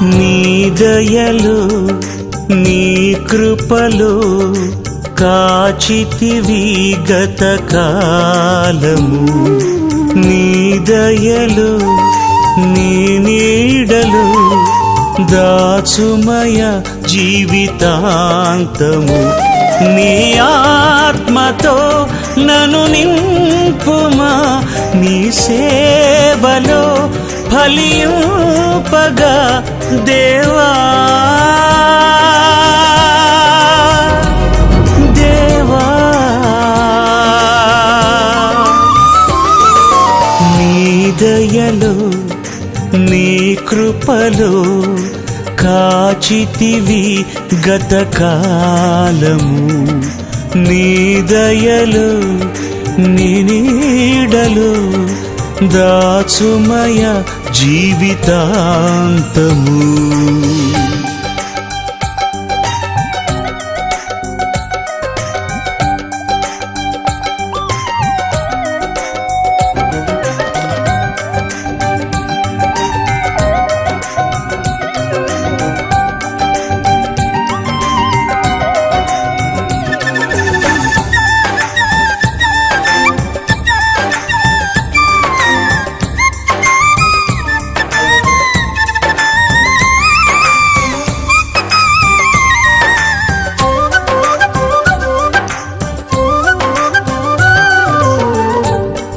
నీ దయలో నీ కృపలో కాచితివి గత కాలము. నీ దయలో నీ నీడలో దాచుమయ జీవితాంతము. నీ ఆత్మతో నన్ను నింపుమా, నీ సేవలో ఫలింపగా దేవా. దేవా నీ దయలో నీ కృపలో కాచితివి గత కాలము. నీ దయలో నీ నీడలో దాచుమయ జీవితాంతము.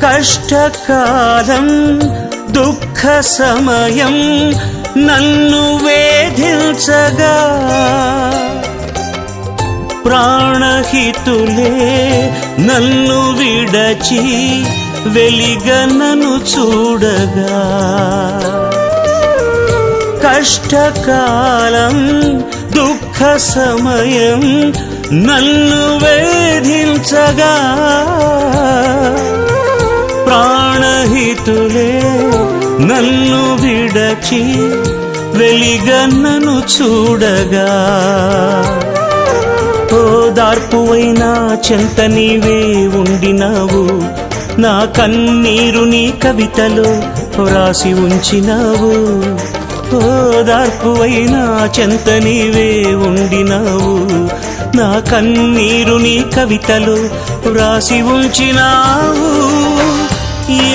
కష్టకాలం దుఃఖ సమయం నన్ను వేధించగా ప్రాణహితులే నన్ను విడచి వెలిగనను చూడగా. కష్టకాలం దుఃఖ సమయం నన్ను వేధించగా ప్రాణహితులే నన్ను విడచి వెలిగన్నను చూడగా. ఓదార్పువైనా చెంత నీవే ఉండినావు, నా కన్నీరు నీ కవితలో రాసి ఉంచినావు. ఓదార్పువైనా చెంత నీవే ఉండినావు, నా కన్నీరు నీ కవితలో రాసి ఉంచినావు.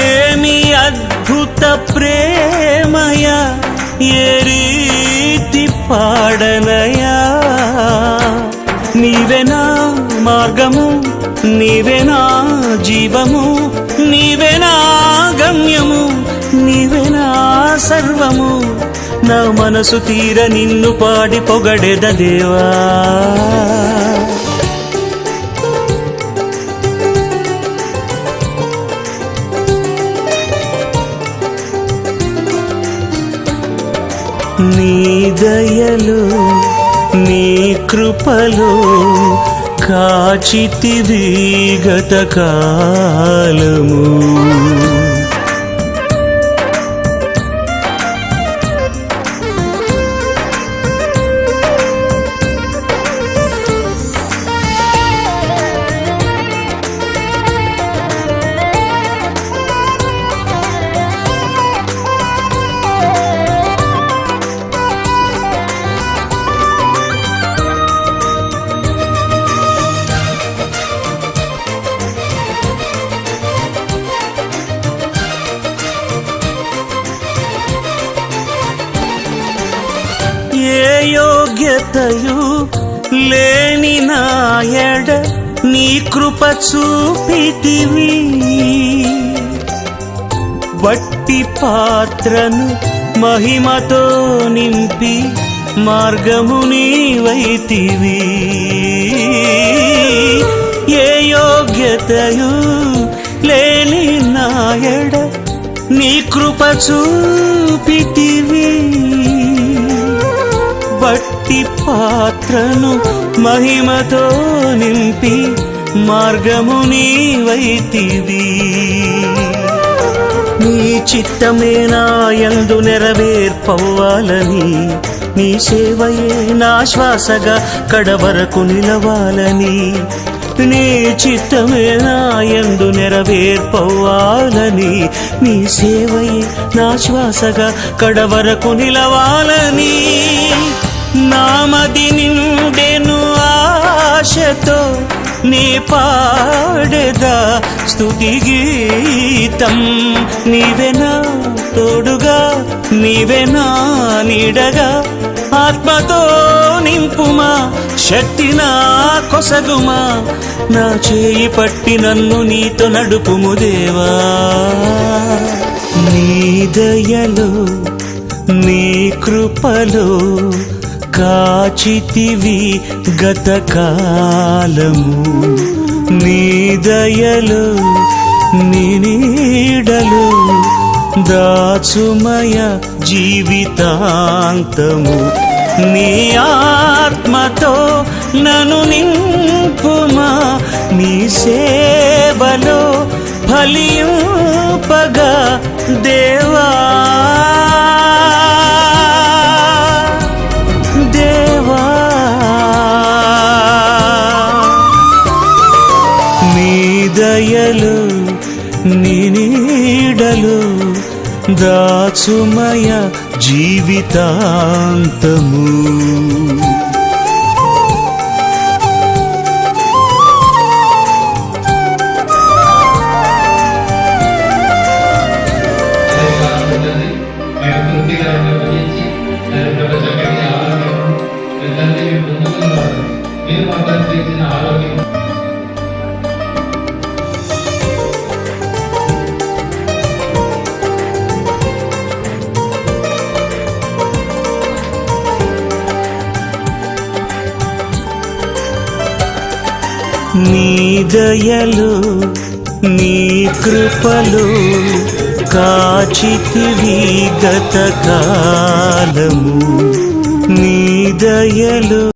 ఏమి అద్భుత ప్రేమయా, ఏ రీతి పాడనయా. నీవేనా మార్గము, నీవేనా జీవము, నీవేనా గమ్యము, నీవేనా సర్వము. నా మనసు తీర నిన్ను పాడి పొగడెద దేవా. నీ దయలో నీ కృపలో కాచితివి గత కాలము. ఏ యోగ్యతయు లేని నాయడ నీ కృప చూపితివి. వట్టి పాత్రను మహిమతో నింపి మార్గము నీవైతివి. ఏ యోగ్యతయు లేని నాయడ నీ కృప చూపితివి. వట్టి పాత్రను మహిమతో నింపి మార్గము నీవైతివి. నీ చిత్తమే నా యందు నెరవేర్పవ్వాలని, నీ సేవయే నా శ్వాసగా కడవరకు నిలవాలని. నీ చిత్తమే నాయందు నెరవేర్పవ్వాలని, నీ సేవయే నా శ్వాసగా కడవరకు నిలవాలని. నామది నిండెను ఆశతో నీ పాడెదా స్తుతి గీతం. నీవెనా తోడుగా, నీవెనా నీడగా, ఆత్మతో నింపుమా, శక్తి నా కొసగుమా. నా చేయి పట్టి నన్ను నీతో నడుపుము దేవా. నీ దయలో నీ కృపలో కాచితివి గతకాలము. నీ దయలో నీ నీడలో దాచుమయ జీవితాంతము. నీ ఆత్మతో నన్ను నింపుమా, నీ సేవలో ఫలింపగా దేవా. దేవా నీ దయలు నీ నీడలు దాచుమయ జీవితాంతము. నీ దయలు నీ కృపలు కాచితివి గతకాలము. నీ దయలు